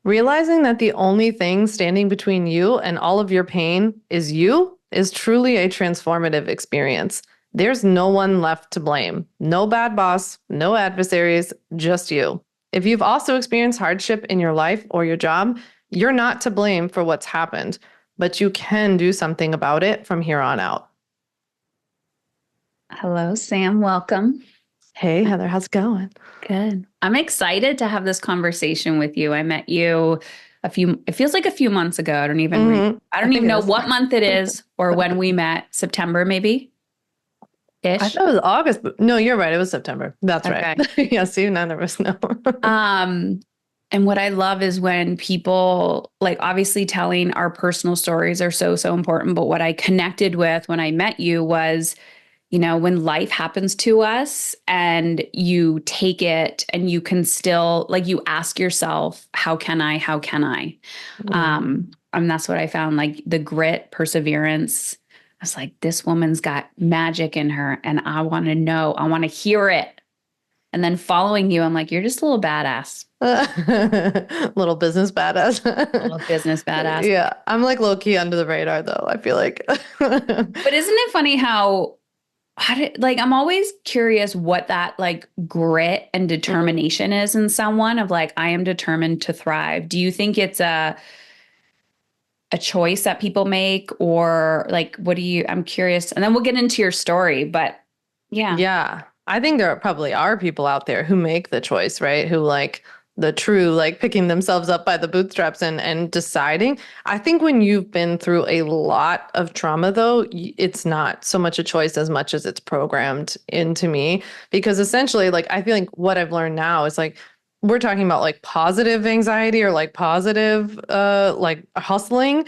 Realizing that the only thing standing between you and all of your pain is you is truly a transformative experience. There's no one left to blame. No bad boss, no adversaries, just you. If you've also experienced hardship in your life or your job, you're not to blame for what's happened, but you can do something about it from here on out. Hello, Sam. Welcome. Hey, Heather, how's it going? Good. I'm excited to have this conversation with you. I met you it feels like a few months ago. I don't think even it know is. what month it is or when we met. September, maybe I ish. thought it was August, but no, you're right. It was September. That's right. Okay. Yeah, see, none of us know. Um, and what I love is when people like obviously telling our personal stories are so important. But what I connected with when I met you was, when life happens to us and you take it and you can still like you ask yourself, how can I? How can I? And that's what I found, like the grit, perseverance. I was like, this woman's got magic in her and I want to know, I want to hear it. And then following you, I'm like, you're just a little badass. Little business badass. A little business badass. Yeah, I'm like low key under the radar though, I feel like. But isn't it funny like I'm always curious what that like grit and determination is in someone of like, I am determined to thrive. Do you think it's a choice that people make, or like, I'm curious. And then we'll get into your story, but yeah. Yeah. I think there probably are people out there who make the choice, right? Who like the true, like picking themselves up by the bootstraps and deciding. I think when you've been through a lot of trauma, though, it's not so much a choice as much as it's programmed into me. Because essentially, like, I feel like what I've learned now is like, we're talking about like positive anxiety or like positive like hustling,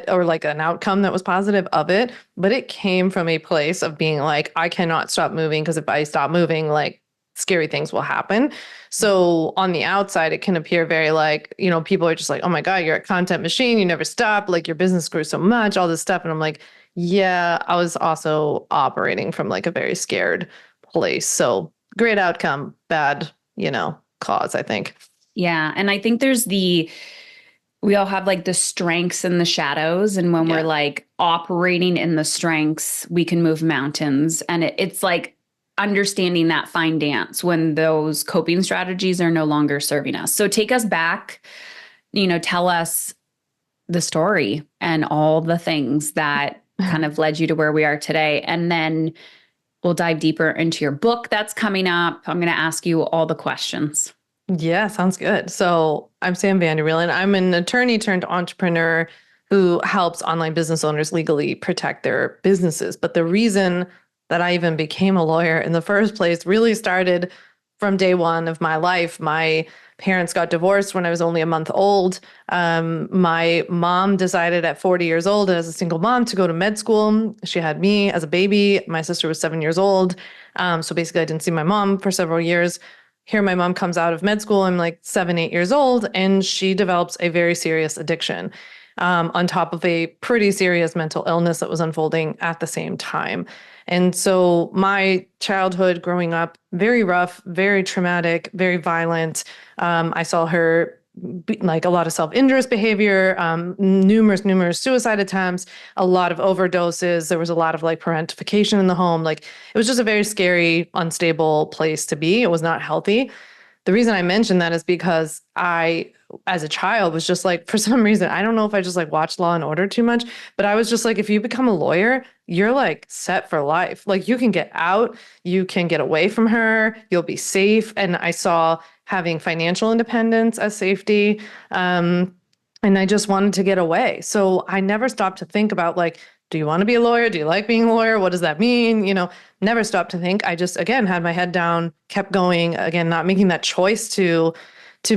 or like an outcome that was positive of it, but it came from a place of being like, I cannot stop moving because if I stop moving, like scary things will happen. So on the outside, it can appear very like, people are just like, oh my God, you're a content machine, you never stop, like your business grew so much, all this stuff. And I'm like, yeah, I was also operating from like a very scared place. So great outcome, bad, cause, I think. Yeah. And I think we all have like the strengths and the shadows. And when we're like operating in the strengths, we can move mountains. And it's like understanding that fine dance when those coping strategies are no longer serving us. So take us back, tell us the story and all the things that kind of led you to where we are today. And then we'll dive deeper into your book that's coming up. I'm going to ask you all the questions. Yeah, sounds good. So I'm Sam Vander Wielen. I'm an attorney turned entrepreneur who helps online business owners legally protect their businesses. But the reason that I even became a lawyer in the first place really started from day one of my life. My parents got divorced when I was only a month old. My mom decided at 40 years old as a single mom to go to med school. She had me as a baby. My sister was 7 years old. So basically I didn't see my mom for several years. Here, my mom comes out of med school. I'm like 7, 8 years old, and she develops a very serious addiction on top of a pretty serious mental illness that was unfolding at the same time. And so my childhood growing up, very rough, very traumatic, very violent. I saw her like a lot of self-injurious behavior, numerous suicide attempts, a lot of overdoses. There was a lot of like parentification in the home. Like it was just a very scary, unstable place to be. It was not healthy. The reason I mentioned that is because I, as a child, was just like, for some reason, I don't know if I just like watched Law and Order too much, but I was just like, if you become a lawyer, you're like set for life. Like you can get out, you can get away from her, you'll be safe. And I saw having financial independence as safety. And I just wanted to get away. So I never stopped to think about like, do you want to be a lawyer? Do you like being a lawyer? What does that mean? Never stopped to think. I just, again, had my head down, kept going, again, not making that choice to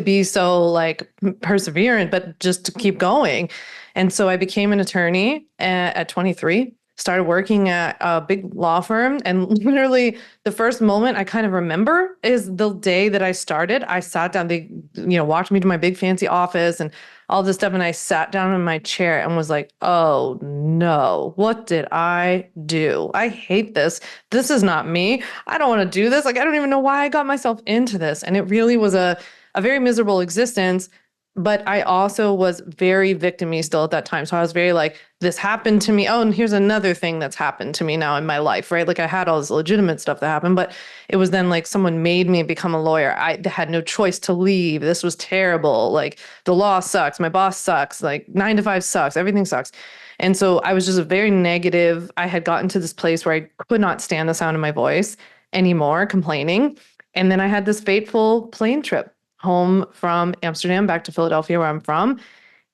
be so like perseverant, but just to keep going. And so I became an attorney at 23, started working at a big law firm. And literally the first moment I kind of remember is the day that I started. I sat down, they, walked me to my big fancy office and all this stuff. And I sat down in my chair and was like, oh no, what did I do? I hate this. This is not me. I don't want to do this. Like, I don't even know why I got myself into this. And it really was a very miserable existence. but I also was very victim-y still at that time. So I was very like, this happened to me. Oh, and here's another thing that's happened to me now in my life, right? Like I had all this legitimate stuff that happened, but it was then like someone made me become a lawyer. I had no choice to leave. This was terrible. Like the law sucks. My boss sucks. Like 9 to 5 sucks. Everything sucks. And so I was just a very negative. I had gotten to this place where I could not stand the sound of my voice anymore, complaining. And then I had this fateful plane trip home from Amsterdam back to Philadelphia, where I'm from.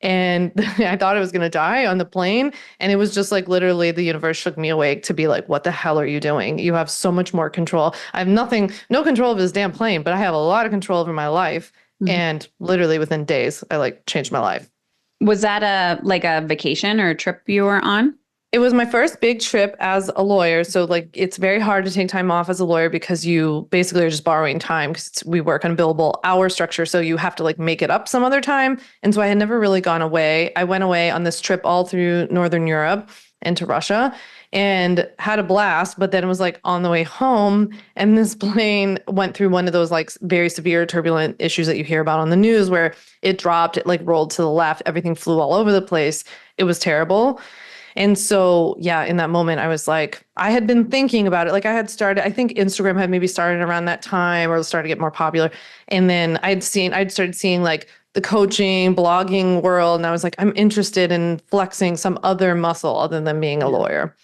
And I thought I was going to die on the plane. And it was just like literally the universe shook me awake to be like, what the hell are you doing? You have so much more control. I have no control of this damn plane, but I have a lot of control over my life. Mhm. And literally within days, I like changed my life. Was that a vacation or a trip you were on? It was my first big trip as a lawyer. So like it's very hard to take time off as a lawyer because you basically are just borrowing time because we work on billable hour structure. So you have to like make it up some other time. And so I had never really gone away. I went away on this trip all through Northern Europe and to Russia and had a blast. But then it was like on the way home and this plane went through one of those like very severe turbulent issues that you hear about on the news where it dropped, it like rolled to the left, everything flew all over the place. It was terrible. And so, yeah, in that moment, I was like, I had been thinking about it. Like I had started, I think Instagram had maybe started around that time or started to get more popular. And then I'd started seeing like the coaching, blogging world. And I was like, I'm interested in flexing some other muscle other than being a lawyer.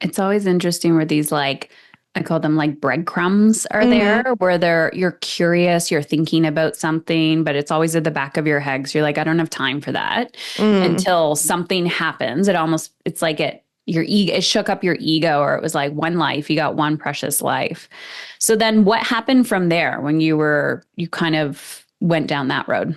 It's always interesting where these like I call them like breadcrumbs are there Hmm. where you're curious, you're thinking about something, but it's always at the back of your head. So you're like, I don't have time for that Mm. until something happens. It's like your ego, it shook up your ego, or it was like one life, you got one precious life. So then what happened from there when you kind of went down that road?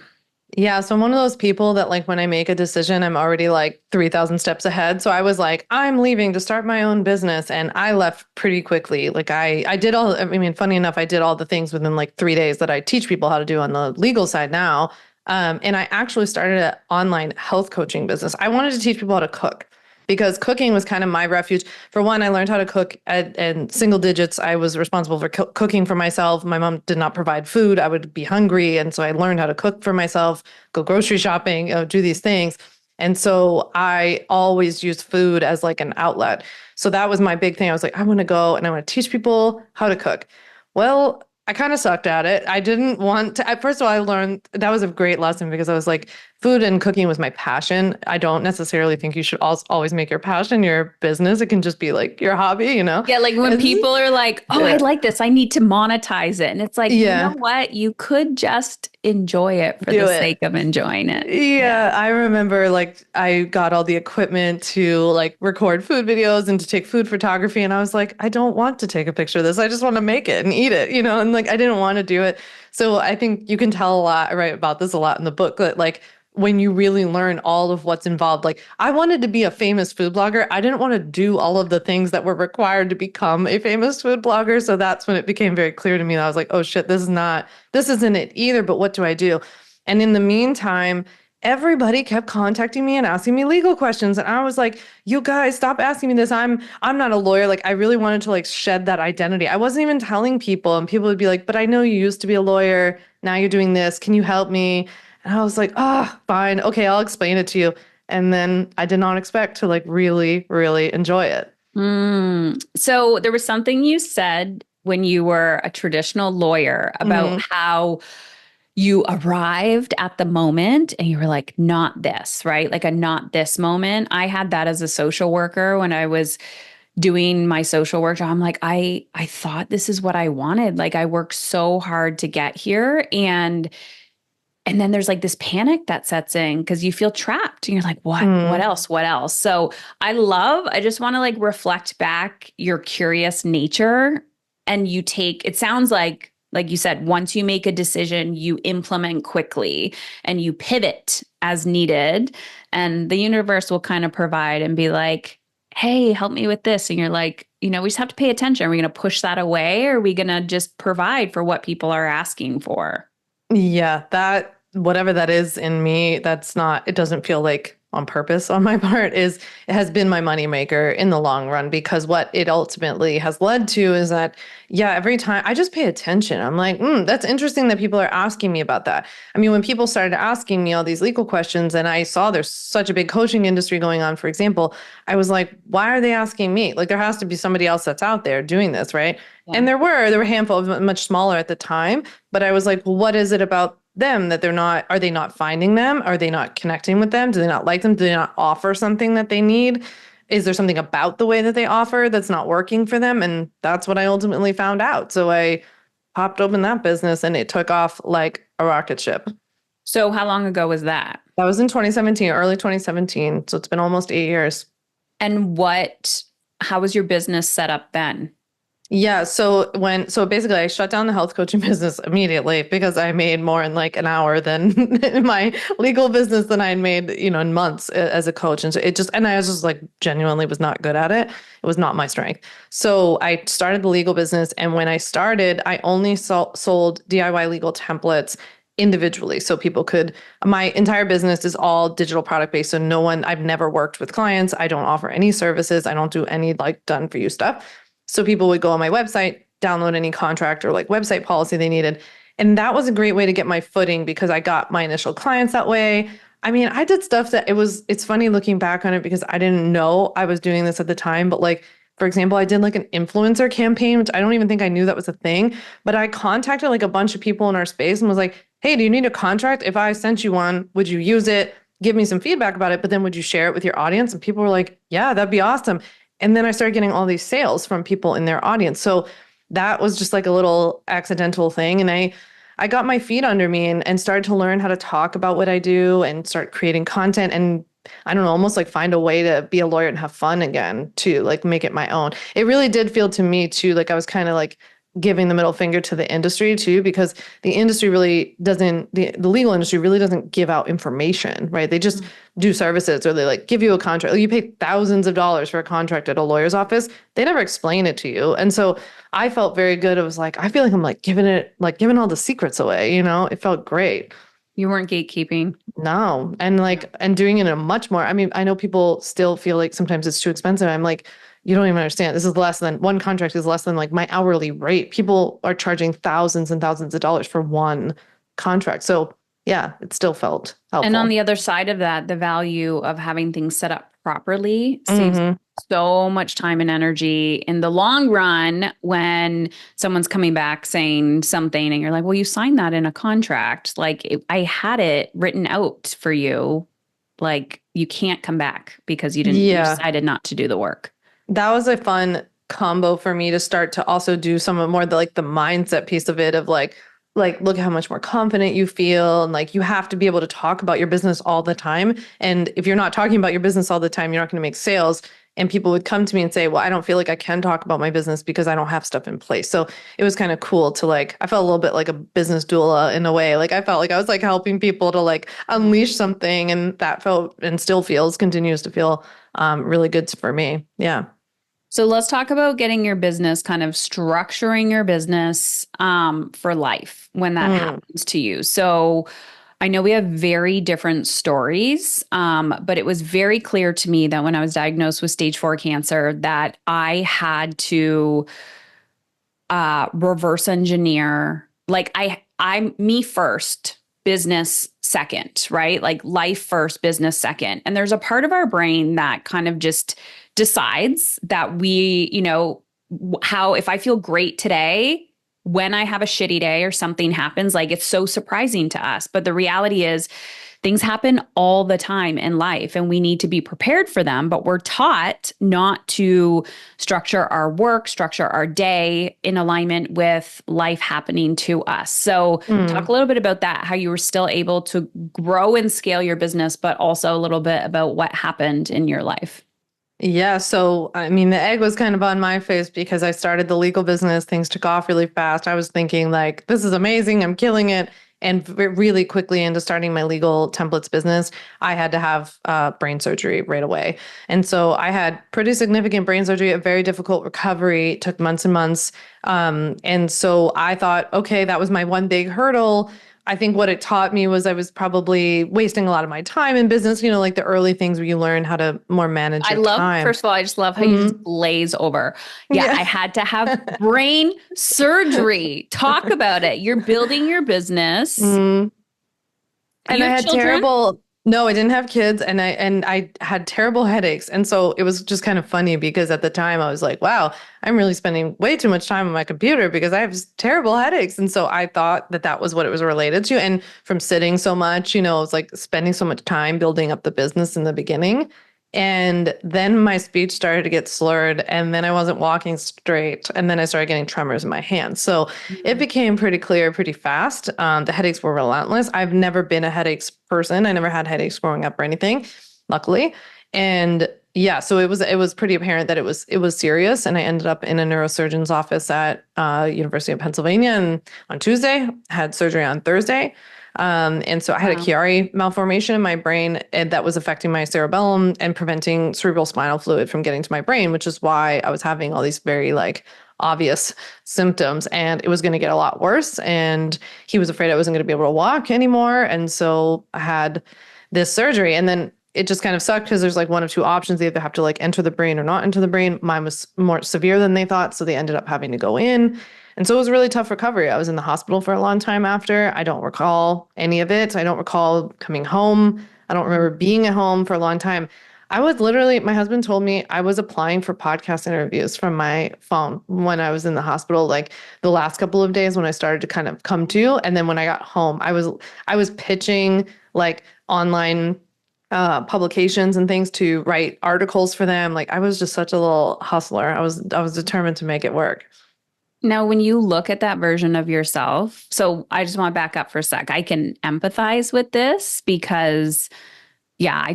Yeah, so I'm one of those people that like when I make a decision, I'm already like 3,000 steps ahead. So I was like, I'm leaving to start my own business. And I left pretty quickly. Like I did I mean, funny enough, I did all the things within like 3 days that I teach people how to do on the legal side now. And I actually started an online health coaching business. I wanted to teach people how to cook because cooking was kind of my refuge. For one, I learned how to cook at single digits. I was responsible for cooking for myself. My mom did not provide food. I would be hungry. And so I learned how to cook for myself, go grocery shopping, do these things. And so I always used food as like an outlet. So that was my big thing. I was like, I want to go and I want to teach people how to cook. Well, I kind of sucked at it. I didn't want to. First of all, I learned that was a great lesson because I was like, food and cooking was my passion. I don't necessarily think you should always make your passion your business. It can just be like your hobby, you know? Yeah, like when people are like, "Oh, I Yeah. like this. I need to monetize it." And it's like, you know Yeah. what? You could just enjoy it for Do the it. sake of enjoying it. Yeah. Yeah, I remember like I got all the equipment to like record food videos and to take food photography. And I was like, I don't want to take a picture of this. I just want to make it and eat it, you know? And like I didn't want to do it. So I think you can tell a lot, right, about this a lot in the book that like when you really learn all of what's involved, like I wanted to be a famous food blogger. I didn't want to do all of the things that were required to become a famous food blogger. So that's when it became very clear to me that I was like, oh shit, this isn't it either. But what do I do? And in the meantime, everybody kept contacting me and asking me legal questions. And I was like, you guys, stop asking me this. I'm not a lawyer. Like I really wanted to like shed that identity. I wasn't even telling people. And people would be like, but I know you used to be a lawyer. Now you're doing this. Can you help me? And I was like, oh, fine. Okay, I'll explain it to you. And then I did not expect to like really, really enjoy it. So there was something you said when you were a traditional lawyer about Hmm. how you arrived at the moment and you were like, not this, right? Like a not this moment. I had that as a social worker when I was doing my social work job. I'm like, I thought this is what I wanted. Like I worked so hard to get here. And then there's like this panic that sets in because you feel trapped and you're like, what? What Mm. else? What else? So I just want to like reflect back your curious nature and it sounds like you said, once you make a decision, you implement quickly and you pivot as needed. And the universe will kind of provide and be like, hey, help me with this. And you're like, we just have to pay attention. Are we going to push that away? Or are we going to just provide for what people are asking for? Yeah, that whatever that is in me, it doesn't feel like on purpose on my part, is it has been my moneymaker in the long run, because what it ultimately has led to is that, yeah, every time I just pay attention, I'm like, that's interesting that people are asking me about that. I mean, when people started asking me all these legal questions and I saw there's such a big coaching industry going on, for example, I was like, why are they asking me? Like, there has to be somebody else that's out there doing this, right? Yeah. And there were a handful of much smaller at the time, but I was like, well, what is it about them that are they not finding them? Are they not connecting with them? Do they not like them? Do they not offer something that they need? Is there something about the way that they offer that's not working for them? And that's what I ultimately found out. So I popped open that business and it took off like a rocket ship. So how long ago was that? That was in 2017, early 2017. So it's been almost 8 years. And how was your business set up then? Yeah. So basically I shut down the health coaching business immediately because I made more in like an hour than in my legal business than I had made, in months as a coach. And so and I was just like genuinely was not good at it. It was not my strength. So I started the legal business. And when I started, I only sold DIY legal templates individually. So my entire business is all digital product based. So I've never worked with clients. I don't offer any services. I don't do any like done for you stuff. So people would go on my website, download any contract or like website policy they needed. And that was a great way to get my footing because I got my initial clients that way. I mean, I did stuff it's funny looking back on it because I didn't know I was doing this at the time. But like, for example, I did like an influencer campaign, which I don't even think I knew that was a thing. But I contacted like a bunch of people in our space and was like, hey, do you need a contract? If I sent you one, would you use it? Give me some feedback about it, but then would you share it with your audience? And people were like, yeah, that'd be awesome. And then I started getting all these sales from people in their audience. So that was just like a little accidental thing. And I got my feet under me and started to learn how to talk about what I do and start creating content and I don't know, almost like find a way to be a lawyer and have fun again to like make it my own. It really did feel to me too, like I was kind of like giving the middle finger to the industry too, because the industry really doesn't, the legal industry really doesn't give out information, right? They just do services or they like give you a contract. You pay thousands of dollars for a contract at a lawyer's office. They never explain it to you. And so I felt very good. It was like, I feel like I'm like giving all the secrets away, it felt great. You weren't gatekeeping. No. And doing it in a much more, I mean, I know people still feel like sometimes it's too expensive. I'm like, you don't even understand. This is one contract is less than like my hourly rate. People are charging thousands and thousands of dollars for one contract. So yeah, it still felt helpful. And on the other side of that, the value of having things set up properly saves so much time and energy in the long run when someone's coming back saying something and you're like, well, you signed that in a contract. Like I had it written out for you. Like you can't come back because you decided not to do the work. That was a fun combo for me to start to also do some of more the mindset piece of it of like look how much more confident you feel and like you have to be able to talk about your business all the time. And if you're not talking about your business all the time, you're not going to make sales. And people would come to me and say, well, I don't feel like I can talk about my business because I don't have stuff in place. So it was kind of cool to I felt a little bit like a business doula in a way. Like I felt like I was like helping people to like unleash something, and that felt and still continues to feel really good for me. Yeah. So let's talk about getting your business, kind of structuring your business for life when that happens to you. So I know we have very different stories, but it was very clear to me that when I was diagnosed with stage 4 cancer, that I had to reverse engineer. Like I'm me first, business second, right? Like life first, business second. And there's a part of our brain that kind of just decides that how if I feel great today, when I have a shitty day or something happens, like it's so surprising to us. But the reality is things happen all the time in life and we need to be prepared for them. But we're taught not to structure our work, structure our day in alignment with life happening to us. So talk a little bit about that, how you were still able to grow and scale your business, but also a little bit about what happened in your life. Yeah. So, I mean, the egg was kind of on my face because I started the legal business. Things took off really fast. I was thinking like, this is amazing. I'm killing it. And really quickly into starting my legal templates business, I had to have brain surgery right away. And so I had pretty significant brain surgery, a very difficult recovery. It took months and months. And so I thought, okay, that was my one big hurdle. I think what it taught me was I was probably wasting a lot of my time in business, like the early things where you learn how to more manage your time. First of all, I just love how you Mhm. just glaze over. Yeah, Yeah. I had to have brain surgery. Talk about it. You're building your business. Mhm. And You I have had children? terrible, no, I didn't have kids and I had terrible headaches. And so it was just kind of funny because at the time I was like, wow, I'm really spending way too much time on my computer because I have terrible headaches. And so I thought that that was what it was related to. And from sitting so much, I was like spending so much time building up the business in the beginning. And then my speech started to get slurred, and then I wasn't walking straight, and then I started getting tremors in my hands. So it became pretty clear pretty fast. The headaches were relentless. I've never been a headaches person. I never had headaches growing up or anything, luckily. And yeah, so it was pretty apparent that it was serious. And I ended up in a neurosurgeon's office at University of Pennsylvania, and on Tuesday, had surgery on Thursday. And so I had a Wow. Chiari malformation in my brain, and that was affecting my cerebellum and preventing cerebral spinal fluid from getting to my brain, which is why I was having all these very obvious symptoms, and it was going to get a lot worse. And he was afraid I wasn't going to be able to walk anymore. And so I had this surgery, and then it just kind of sucked because there's one of two options. They either have to enter the brain or not enter the brain. Mine was more severe than they thought. So they ended up having to go in. And so it was a really tough recovery. I was in the hospital for a long time after. I don't recall any of it. I don't recall coming home. I don't remember being at home for a long time. I was literally, my husband told me I was applying for podcast interviews from my phone when I was in the hospital, the last couple of days when I started to kind of come to. And then when I got home, I was pitching online publications and things to write articles for them. I was just such a little hustler. I was determined to make it work. Now, when you look at that version of yourself, so I just want to back up for a sec. I can empathize with this because, yeah,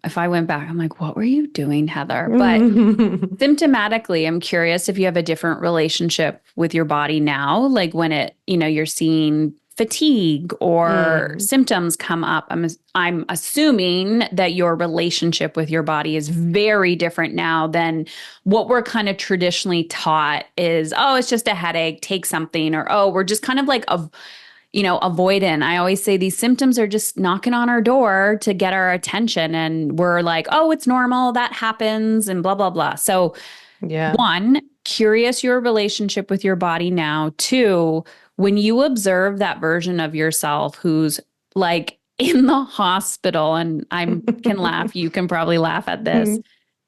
if I went back, I'm like, what were you doing, Heather? But symptomatically, I'm curious if you have a different relationship with your body now, like when you're seeing fatigue or Mm. symptoms come up. I'm assuming that your relationship with your body is very different now than what we're kind of traditionally taught is, oh, it's just a headache, take something, or oh, we're just kind of avoidant. I always say these symptoms are just knocking on our door to get our attention. And we're like, oh, it's normal, that happens, and blah, blah, blah. So Yeah. one, curious your relationship with your body now. Two, when you observe that version of yourself who's in the hospital, and I can laugh, you can probably laugh at this.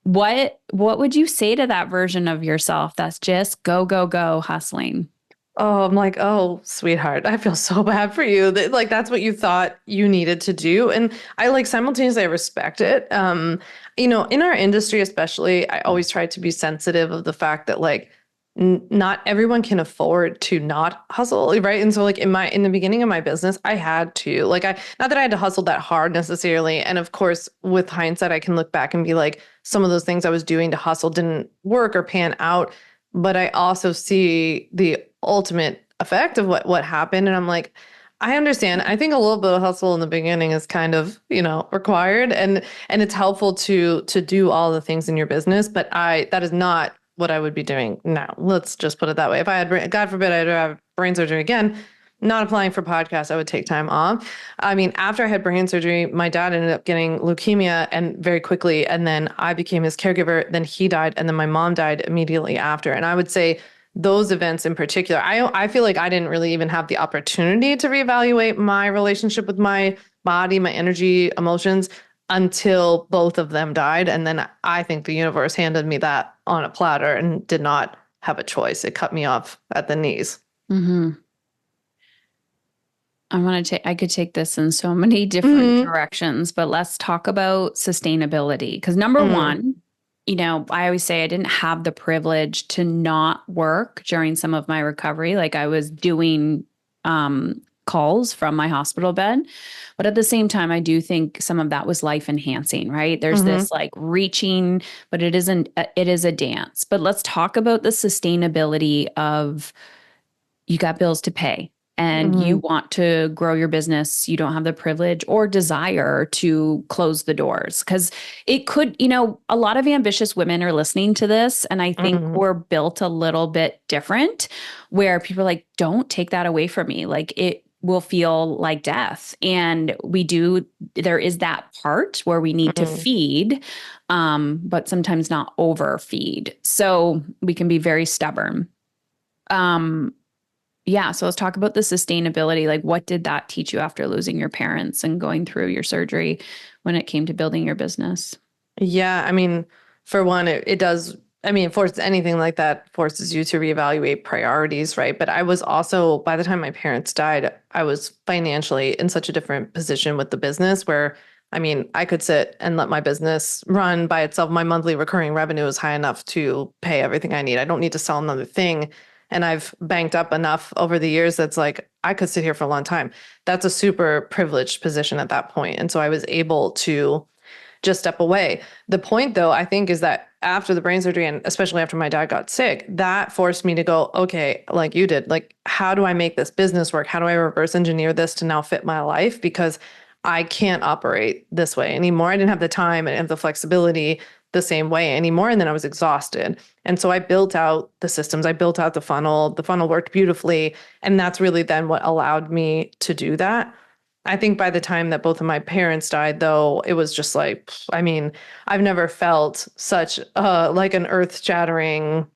What would you say to that version of yourself that's just go, go, go hustling? Oh, I'm like, oh, sweetheart, I feel so bad for you. That's what you thought you needed to do. And I simultaneously I respect it. In our industry, especially, I always try to be sensitive of the fact that not everyone can afford to not hustle, right? And so in the beginning of my business, I had to not that I had to hustle that hard necessarily. And of course, with hindsight, I can look back and be like, some of those things I was doing to hustle didn't work or pan out. But I also see the ultimate effect of what happened. And I'm like, I understand. I think a little bit of hustle in the beginning is kind of, required, and it's helpful to do all the things in your business, but that is not what I would be doing now. Let's just put it that way. If I had, God forbid, I had to have brain surgery again, not applying for podcasts, I would take time off. I mean, after I had brain surgery, my dad ended up getting leukemia and very quickly, and then I became his caregiver. Then he died, and then my mom died immediately after. And I would say those events in particular, I feel like I didn't really even have the opportunity to reevaluate my relationship with my body, my energy, emotions until both of them died. And then I think the universe handed me that on a platter and did not have a choice. It cut me off at the knees. Mm-hmm. I could take this in so many different directions, but let's talk about sustainability. Because number one, I always say I didn't have the privilege to not work during some of my recovery. I was doing calls from my hospital bed. But at the same time, I do think some of that was life enhancing, right? There's this reaching, but it is a dance. But let's talk about the sustainability of you got bills to pay and you want to grow your business. You don't have the privilege or desire to close the doors because it could, a lot of ambitious women are listening to this. And I think we're built a little bit different where people are like, don't take that away from me. will feel like death. And there is that part where we need to feed, but sometimes not overfeed. So we can be very stubborn. Yeah. So let's talk about the sustainability. Like, what did that teach you after losing your parents and going through your surgery when it came to building your business? Yeah, I mean, for one, it does. I mean, force anything like that forces you to reevaluate priorities, right? But I was also, by the time my parents died, I was financially in such a different position with the business where, I mean, I could sit and let my business run by itself. My monthly recurring revenue is high enough to pay everything I need. I don't need to sell another thing. And I've banked up enough over the years that's like, I could sit here for a long time. That's a super privileged position at that point. And so I was able to just step away. The point, though, I think, is that after the brain surgery, and especially after my dad got sick, that forced me to go, okay, like you did, like, how do I make this business work? How do I reverse engineer this to now fit my life? Because I can't operate this way anymore. I didn't have the time and the flexibility the same way anymore. And then I was exhausted. And so I built out the systems. I built out the funnel. The funnel worked beautifully. And that's really then what allowed me to do that. I think by the time that both of my parents died, though, it was just like, I mean, I've never felt such like an earth-shattering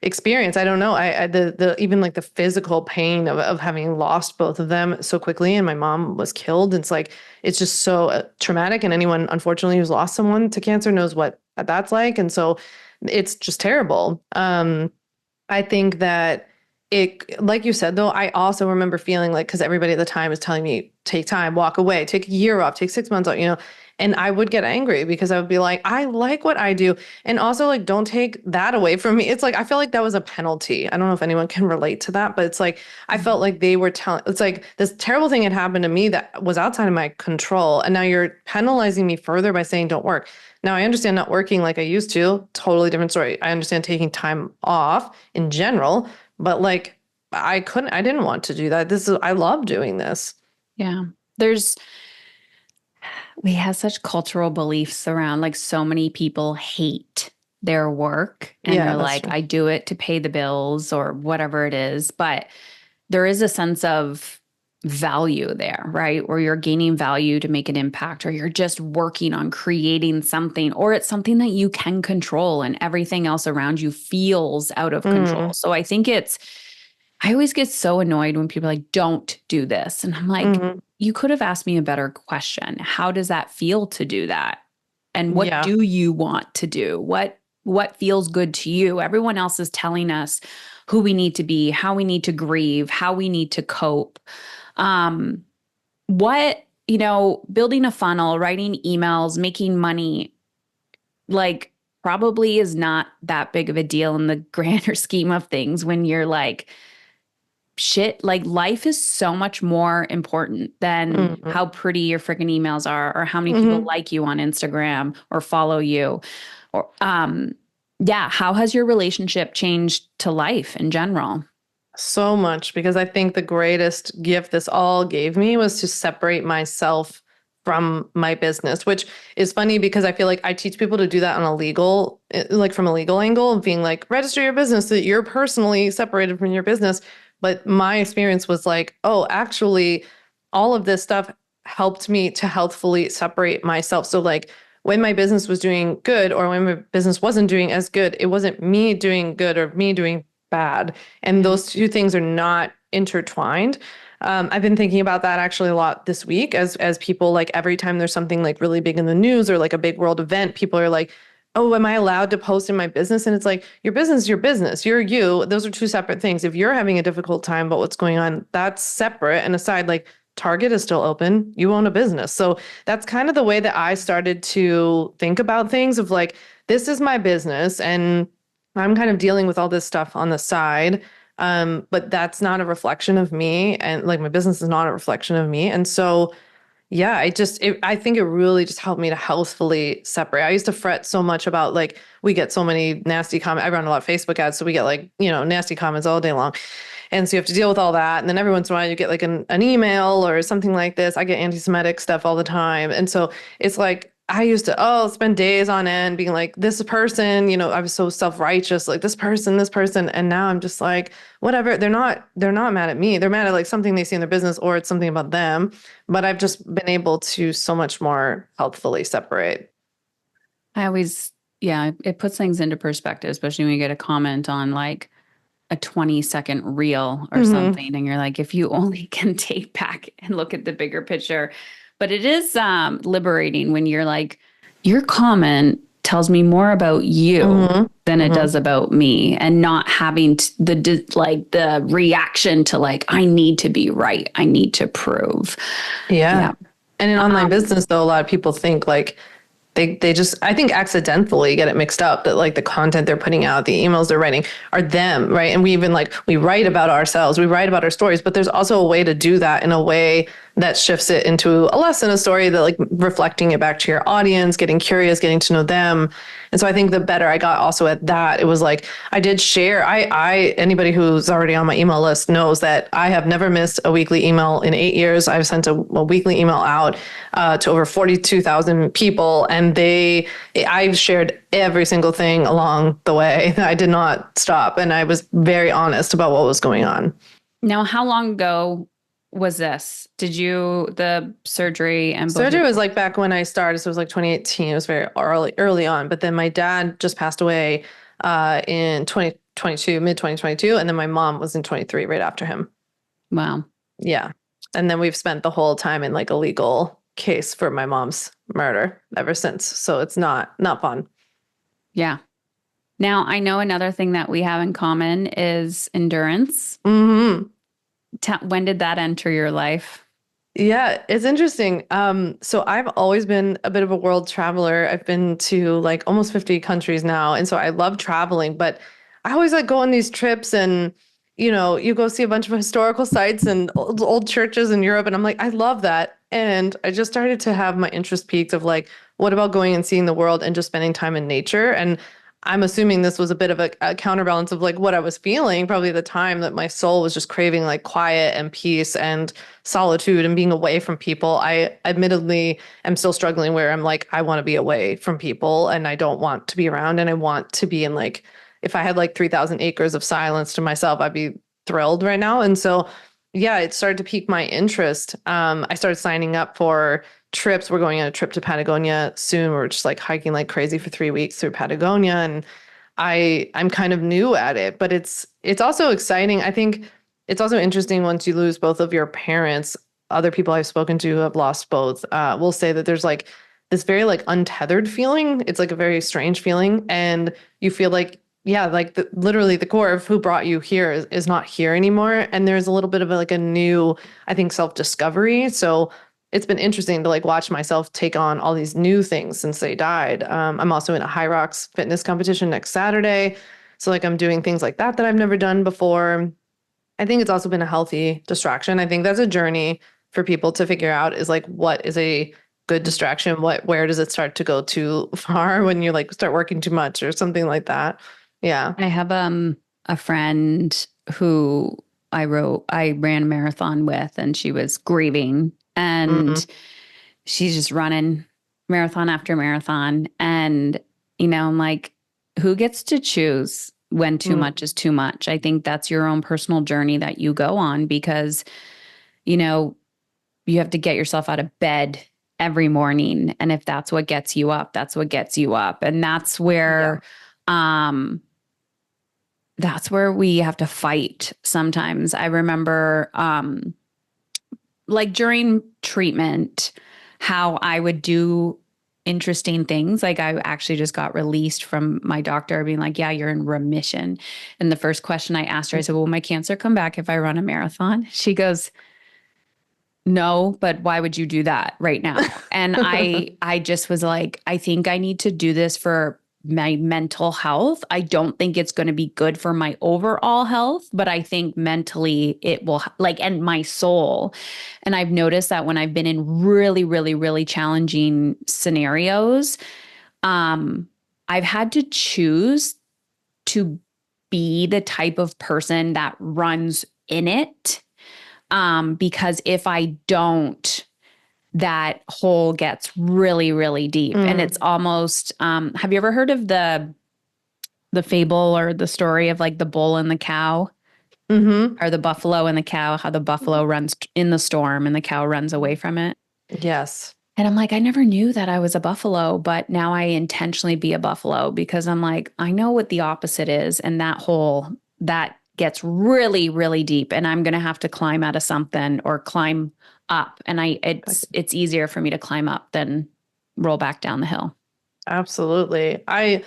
experience. I don't know. The even like the physical pain of having lost both of them so quickly, and my mom was killed. It's like it's just so traumatic. And anyone, unfortunately, who's lost someone to cancer knows what that's like. And so it's just terrible. I think that it, like you said, though, I also remember feeling like, because everybody at the time was telling me, take time, walk away, take a year off, take 6 months off, and I would get angry because I would be like, I like what I do. And also, like, don't take that away from me. It's like, I feel like that was a penalty. I don't know if anyone can relate to that, but it's like, I felt like they were telling, it's like this terrible thing had happened to me that was outside of my control. And now you're penalizing me further by saying, don't work. Now, I understand not working like I used to, totally different story. I understand taking time off in general, but like, I didn't want to do that. I love doing this. Yeah. We have such cultural beliefs around, like, so many people hate their work and Yeah, they're that's like, true. I do it to pay the bills or whatever it is. But there is a sense of value there, right? Where you're gaining value to make an impact, or you're just working on creating something, or it's something that you can control and everything else around you feels out of control. Mm, So I always get so annoyed when people are like, don't do this. And I'm like, hmm. you could have asked me a better question. How does that feel to do that? And what Yeah. do you want to do? What feels good to you? Everyone else is telling us who we need to be, how we need to grieve, how we need to cope. Um, building a funnel, writing emails, making money, like, probably is not that big of a deal in the grander scheme of things when you're like, shit, like, life is so much more important than Hmm. how pretty your freaking emails are, or how many people Hmm. like you on Instagram or follow you. Or yeah, how has your relationship changed to life in general? So much, because I think the greatest gift this all gave me was to separate myself from my business, which is funny because I feel like I teach people to do that on a legal, like from a legal angle of being like, register your business so that you're personally separated from your business. But my experience was like, oh, actually, all of this stuff helped me to healthfully separate myself. So like when my business was doing good or when my business wasn't doing as good, it wasn't me doing good or me doing bad. And Yeah. those two things are not intertwined. I've been thinking about that actually a lot this week as people, like, every time there's something like really big in the news or like a big world event, people are like, oh, am I allowed to post in my business? And it's like, your business is your business. You're you. Those are two separate things. If you're having a difficult time about what's going on, that's separate and aside. Like, Target is still open. You own a business. So that's kind of the way that I started to think about things of like, this is my business and I'm kind of dealing with all this stuff on the side. But that's not a reflection of me. And like my business is not a reflection of me. And so, yeah, I think it really just helped me to healthfully separate. I used to fret so much about like, we get so many nasty comments. I run a lot of Facebook ads. So we get like, nasty comments all day long. And so you have to deal with all that. And then every once in a while you get like an email or something like this. I get anti-Semitic stuff all the time. And so it's like, I used to, spend days on end being like, this person, I was so self-righteous, like this person. And now I'm just like, whatever. They're not mad at me. They're mad at like something they see in their business or it's something about them. But I've just been able to so much more healthfully separate. I always, yeah, it puts things into perspective, especially when you get a comment on like a 20-second reel or Hmm. something. And you're like, if you only can take back and look at the bigger picture. But it is liberating when you're like, your comment tells me more about you Hmm. than it Hmm. does about me, and not having the reaction to like, I need to be right. I need to prove. Yeah. Yeah. And in online Um, business, though, a lot of people think like they just I think accidentally get it mixed up that like the content they're putting out, the emails they're writing are them, right? And we even like we write about ourselves, we write about our stories, but there's also a way to do that in a way that shifts it into a lesson, a story that like reflecting it back to your audience, getting curious, getting to know them. And so I think the better I got also at that, it was like I did share. I anybody who's already on my email list knows that I have never missed a weekly email in 8 years. I've sent a weekly email out to over 42,000 people, and I've shared every single thing along the way. I did not stop, and I was very honest about what was going on. Now, how long ago was this? Did you the surgery and both your Surgery was like back when I started, so it was like 2018. It was very early on. But then my dad just passed away in 2022, mid 2022, and then my mom was in 23 right after him. wow. Yeah, and then we've spent the whole time in like a legal case for my mom's murder ever since. So it's not fun. Yeah. Now, I know another thing that we have in common is endurance. Hmm. When did that enter your life? Yeah, it's interesting. So I've always been a bit of a world traveler. I've been to like almost 50 countries now. And so I love traveling, but I always like go on these trips and, you go see a bunch of historical sites and old churches in Europe. And I'm like, I love that. And I just started to have my interest peaked of like, what about going and seeing the world and just spending time in nature? And I'm assuming this was a bit of a counterbalance of like what I was feeling probably at the time that my soul was just craving like quiet and peace and solitude and being away from people. I admittedly am still struggling where I'm like, I want to be away from people and I don't want to be around and I want to be in like, if I had like 3,000 acres of silence to myself, I'd be thrilled right now. And so, yeah, it started to pique my interest. I started signing up for trips. We're going on a trip to Patagonia soon. We're just like hiking like crazy for 3 weeks through Patagonia. And I'm kind of new at it, but it's also exciting. I think it's also interesting once you lose both of your parents. Other people I've spoken to who have lost both will say that there's like this very like untethered feeling. It's like a very strange feeling, and you feel like yeah, like literally the core of who brought you here is not here anymore. And there's a little bit of like a new, I think, self-discovery. So it's been interesting to like watch myself take on all these new things since they died. I'm also in a high rocks fitness competition next Saturday. So like I'm doing things like that I've never done before. I think it's also been a healthy distraction. I think that's a journey for people to figure out is like what is a good distraction? Where does it start to go too far when you like start working too much or something like that? Yeah. I have a friend who I ran a marathon with, and she was grieving, Mm-hmm. and she's just running marathon after marathon. And, I'm like, who gets to choose when too much is too much? I think that's your own personal journey that you go on, because, you know, you have to get yourself out of bed every morning. And if that's what gets you up, that's what gets you up. And Yeah. um, that's where we have to fight sometimes. I remember like during treatment, how I would do interesting things. Like I actually just got released from my doctor being like, yeah, you're in remission. And the first question I asked her, I said, will my cancer come back if I run a marathon? She goes, no, but why would you do that right now? And I just was like, I think I need to do this for my mental health. I don't think it's going to be good for my overall health, but I think mentally it will, like, and my soul. And I've noticed that when I've been in really, really, really challenging scenarios, um, I've had to choose to be the type of person that runs in it, because if I don't, that hole gets really, really deep. And it's almost, have you ever heard of the fable or the story of like the bull and the cow? Mm-hmm. Or the buffalo and the cow, how the buffalo runs in the storm and the cow runs away from it. Yes. And I'm like, I never knew that I was a buffalo, but now I intentionally be a buffalo because I'm like, I know what the opposite is. And that hole that gets really, really deep. And I'm gonna have to climb out of something or climb up. And it's easier for me to climb up than roll back down the hill. Absolutely. I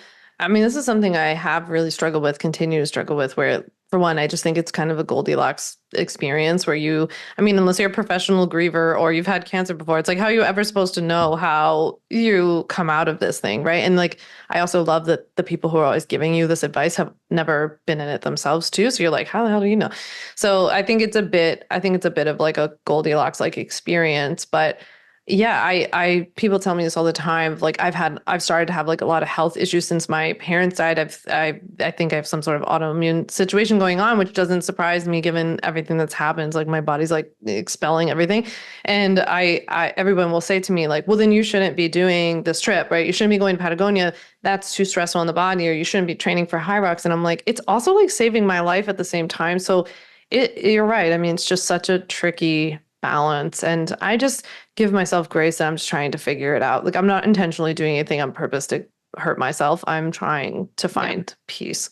mean, this is something I have really struggled with, continue to struggle with, where for one, I just think it's kind of a Goldilocks experience where I mean, unless you're a professional griever or you've had cancer before, it's like, how are you ever supposed to know how you come out of this thing, right? And like, I also love that the people who are always giving you this advice have never been in it themselves too. So you're like, how the hell do you know? So I think it's a bit of like a Goldilocks like experience, but yeah, I people tell me this all the time. Like I've started to have like a lot of health issues since my parents died. I think I have some sort of autoimmune situation going on, which doesn't surprise me given everything that's happened. Like my body's like expelling everything. And everyone will say to me like, well, then you shouldn't be doing this trip, right? You shouldn't be going to Patagonia. That's too stressful on the body, or you shouldn't be training for high rocks. And I'm like, it's also like saving my life at the same time. So you're right. I mean, it's just such a tricky balance. And I just give myself grace that I'm just trying to figure it out. Like I'm not intentionally doing anything on purpose to hurt myself. I'm trying to find peace.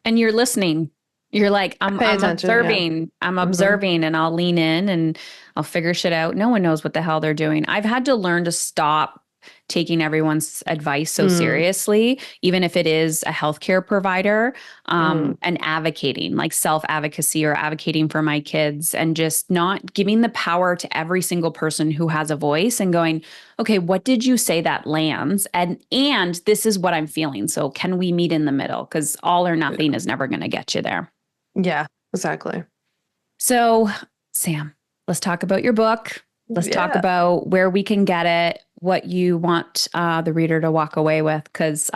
And you're listening. You're like, I'm Attention, observing, yeah. I'm observing, and I'll lean in and I'll figure shit out. No one knows what the hell they're doing. I've had to learn to stop taking everyone's advice so seriously, even if it is a healthcare provider, and advocating, like self-advocacy or advocating for my kids, and just not giving the power to every single person who has a voice and going, okay, what did you say that lands? And this is what I'm feeling. So can we meet in the middle? Because all or nothing is never going to get you there. Yeah, exactly. So, Sam, let's talk about your book. Let's talk about where we can get it, what you want the reader to walk away with. Because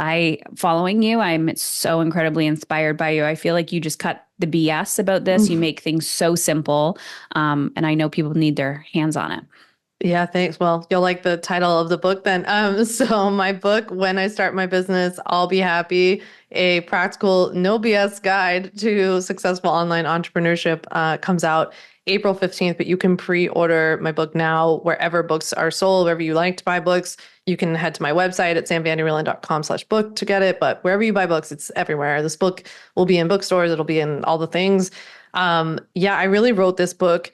following you, I'm so incredibly inspired by you. I feel like you just cut the BS about this. You make things so simple. And I know people need their hands on it. Yeah, thanks. Well, you'll like the title of the book then. So my book, When I Start My Business, I'll Be Happy, a practical no BS guide to successful online entrepreneurship, comes out April 15th, but you can pre-order my book now wherever books are sold, wherever you like to buy books. You can head to my website at samvanderwielen.com/book to get it, but wherever you buy books, it's everywhere. This book will be in bookstores. It'll be in all the things. I really wrote this book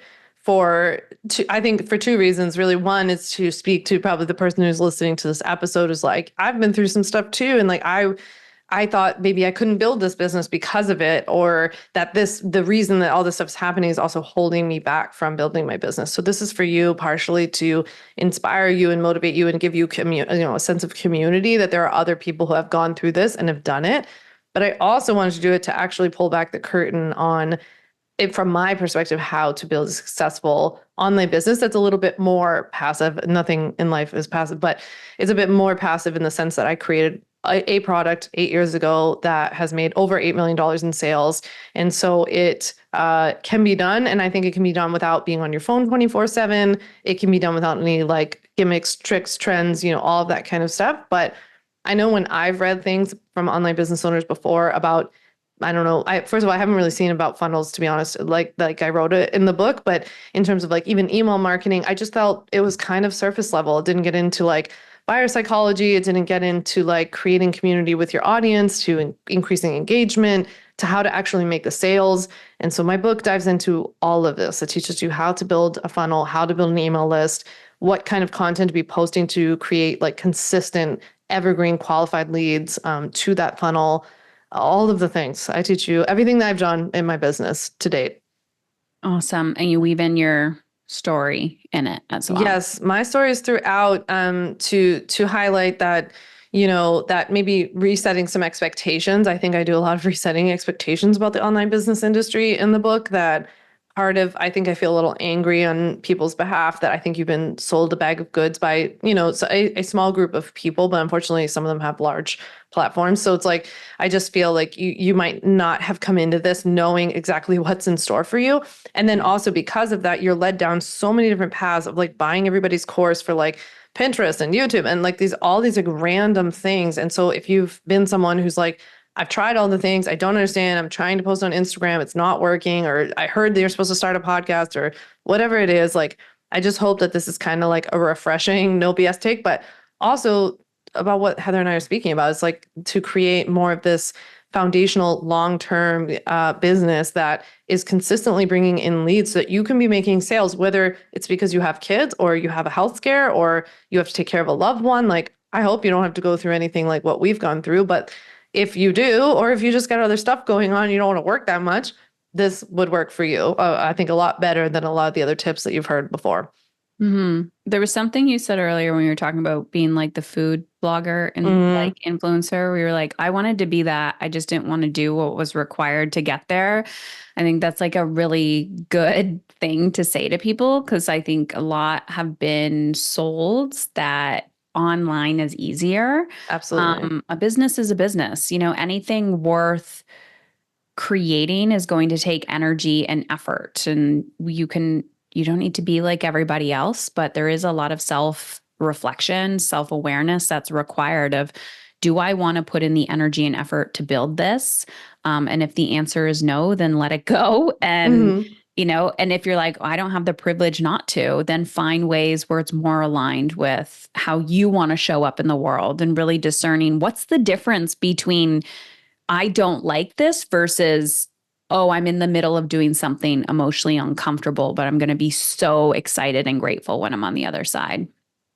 I think for two reasons, really. One is to speak to probably the person who's listening to this episode is like, I've been through some stuff too. And like, I thought maybe I couldn't build this business because of it, or that the reason that all this stuff's happening is also holding me back from building my business. So this is for you partially to inspire you and motivate you and give you a sense of community, that there are other people who have gone through this and have done it. But I also wanted to do it to actually pull back the curtain on it, from my perspective, how to build a successful online business that's a little bit more passive. Nothing in life is passive, but it's a bit more passive in the sense that I created a product 8 years ago that has made over $8 million in sales. And so it can be done. And I think it can be done without being on your phone 24/7. It can be done without any like gimmicks, tricks, trends, all of that kind of stuff. But I know when I've read things from online business owners before about, I don't know. First of all, I haven't really seen about funnels, to be honest, like I wrote it in the book, but in terms of like even email marketing, I just felt it was kind of surface level. It didn't get into like buyer psychology. It didn't get into like creating community with your audience, to increasing engagement, to how to actually make the sales. And so my book dives into all of this. It teaches you how to build a funnel, how to build an email list, what kind of content to be posting to create like consistent, evergreen, qualified leads to that funnel. All of the things. I teach you everything that I've done in my business to date. Awesome. And you weave in your story in it as well. Yes, my story is throughout to highlight that, that maybe resetting some expectations. I think I do a lot of resetting expectations about the online business industry in the book, that part of, I think I feel a little angry on people's behalf that I think you've been sold a bag of goods by, a small group of people, but unfortunately some of them have large platforms. So it's like, I just feel like you might not have come into this knowing exactly what's in store for you. And then also because of that, you're led down so many different paths of like buying everybody's course for like Pinterest and YouTube and like all these like random things. And so if you've been someone who's like, I've tried all the things, I don't understand, I'm trying to post on Instagram, it's not working, or I heard that you're supposed to start a podcast or whatever it is, like, I just hope that this is kind of like a refreshing, no BS take, but also about what Heather and I are speaking about is like to create more of this foundational long-term business that is consistently bringing in leads so that you can be making sales, whether it's because you have kids or you have a health scare or you have to take care of a loved one. Like, I hope you don't have to go through anything like what we've gone through, but if you do, or if you just got other stuff going on, you don't want to work that much, this would work for you. I think a lot better than a lot of the other tips that you've heard before. There was something you said earlier when you were talking about being like the food blogger and like influencer. We were like, I wanted to be that. I just didn't want to do what was required to get there. I think that's like a really good thing to say to people because I think a lot have been sold that online is easier. Absolutely. A business is a business. Anything worth creating is going to take energy and effort. And you don't need to be like everybody else, but there is a lot of self-reflection, self-awareness that's required of, do I want to put in the energy and effort to build this? And if the answer is no, then let it go. And, and if you're like, oh, I don't have the privilege not to, then find ways where it's more aligned with how you want to show up in the world and really discerning what's the difference between I don't like this versus, oh, I'm in the middle of doing something emotionally uncomfortable, but I'm going to be so excited and grateful when I'm on the other side.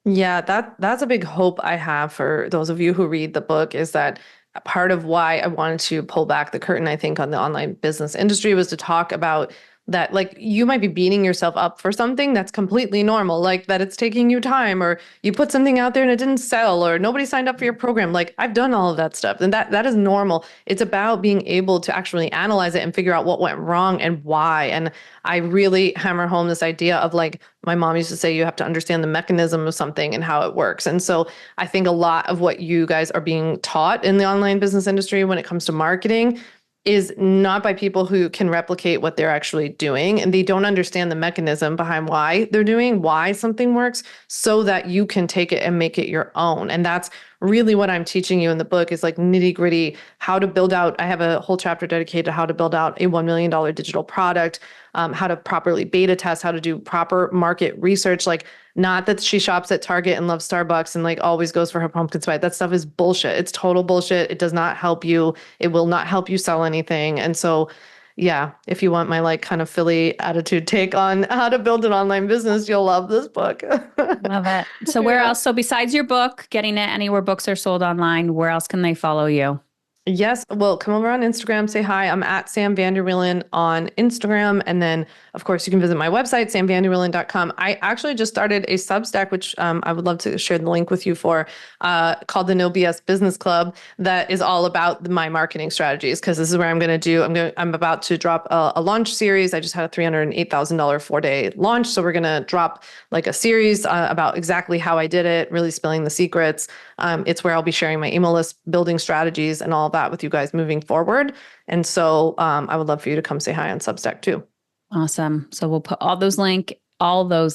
Yeah, that's a big hope I have for those of you who read the book is that part of why I wanted to pull back the curtain, I think, on the online business industry was to talk about that, like, you might be beating yourself up for something that's completely normal, like that it's taking you time, or you put something out there and it didn't sell, or nobody signed up for your program. Like, I've done all of that stuff, and that is normal. It's about being able to actually analyze it and figure out what went wrong and why. And I really hammer home this idea of like, my mom used to say, you have to understand the mechanism of something and how it works. And so I think a lot of what you guys are being taught in the online business industry when it comes to marketing is not by people who can replicate what they're actually doing. And they don't understand the mechanism behind why they're doing, why something works, so that you can take it and make it your own. And that's really what I'm teaching you in the book is like nitty gritty, how to build out. I have a whole chapter dedicated to how to build out a $1 million digital product, how to properly beta test, how to do proper market research. Like, not that she shops at Target and loves Starbucks and like always goes for her pumpkin spice. That stuff is bullshit. It's total bullshit. It does not help you. It will not help you sell anything. And so, yeah, if you want my like kind of Philly attitude take on how to build an online business, you'll love this book. Love it. So where Yeah. else? So besides your book, getting it anywhere books are sold online, where else can they follow you? Yes. Well, come over on Instagram, say hi. I'm at Sam Vander Wielen on Instagram. And then, of course, you can visit my website, samvanderwielen.com. I actually just started a Substack, which I would love to share the link with you for, called the No BS Business Club, that is all about my marketing strategies. Because this is where I'm about to drop a launch series. I just had a $308,000 4-day launch. So we're going to drop like a series about exactly how I did it, really spilling the secrets. It's where I'll be sharing my email list building strategies and all that with you guys moving forward. And so I would love for you to come say hi on Substack too. Awesome. So we'll put all those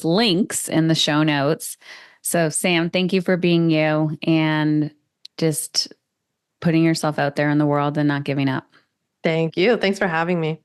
links in the show notes. So Sam, thank you for being you and just putting yourself out there in the world and not giving up. Thank you. Thanks for having me.